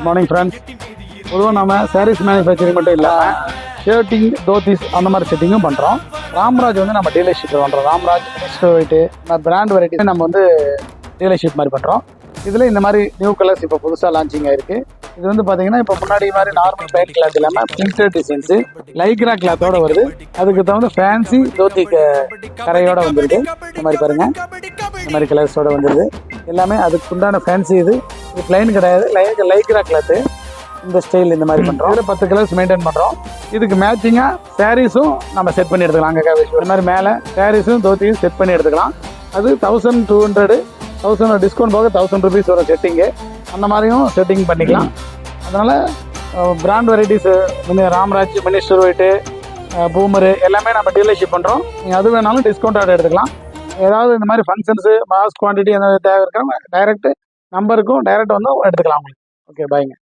Good morning friends. பொதுவாக நம்ம saris manufacturing மட்டும் இல்லாமல் ஷர்ட்டிங், தோத்திஸ் அந்த மாதிரி செட்டிங்கும் பண்ணுறோம். ராம்ராஜ் வந்து நம்ம டீலர்ஷிப் பண்ணுறோம். Ramraj, minister white, brand variety நம்ம வந்து டீலர்ஷிப் மாதிரி பண்ணுறோம். இதில் இந்த மாதிரி நியூ கலர்ஸ் இப்போ புதுசாக லான்ச்சிங் ஆயிருக்கு. இது வந்து பார்த்தீங்கன்னா இப்போ முன்னாடி மாதிரி நார்மல் பெயிண்ட் கிளாத் இல்லாமல் பிரிண்டட் டிசைன்ஸு லைக்ரா கிளாத்தோட வருது. அதுக்கு தகுந்த ஃபேன்சி தோத்தி கரையோட வந்துடுது. இந்த மாதிரி பாருங்கள், இந்த மாதிரி கலர்ஸோட வந்துடுது. எல்லாமே அதுக்கு உண்டான ஃபேன்சி. இது பிளைன் கிடையாது, லைக்ரா கிளாத்து. இந்த ஸ்டைல் இந்த மாதிரி பண்ணுறோம். இதில் 10 கலர்ஸ் மெயின்டைன் பண்ணுறோம். இதுக்கு மேட்சிங்காக சாரீஸும் நம்ம செட் பண்ணி எடுத்துக்கலாம். அங்கே இந்த மாதிரி மேலே சாரீஸும் தோத்தியும் செட் பண்ணி எடுத்துக்கலாம். அது 1200, 1000 டிஸ்கவுண்ட் போக 1000 ருபீஸ் வரும் செட்டிங்கு. அந்த மாதிரியும் செட்டிங் பண்ணிக்கலாம். அதனால் brand varieties Ramraj, minister white, boomer எல்லாமே நம்ம டீலர்ஷிப் பண்ணுறோம். நீங்கள் அது வேணாலும் டிஸ்கவுண்ட் எடுத்துக்கலாம். ஏதாவது இந்த மாதிரி ஃபங்க்ஷன்ஸு, மாஸ் குவான்டிட்டி எதாவது தேவை இருக்காங்க, டைரெக்ட் நம்பருக்கும் டைரெக்ட் வந்து எடுத்துக்கலாம் உங்களுக்கு. ஓகே, பாய்ங்க.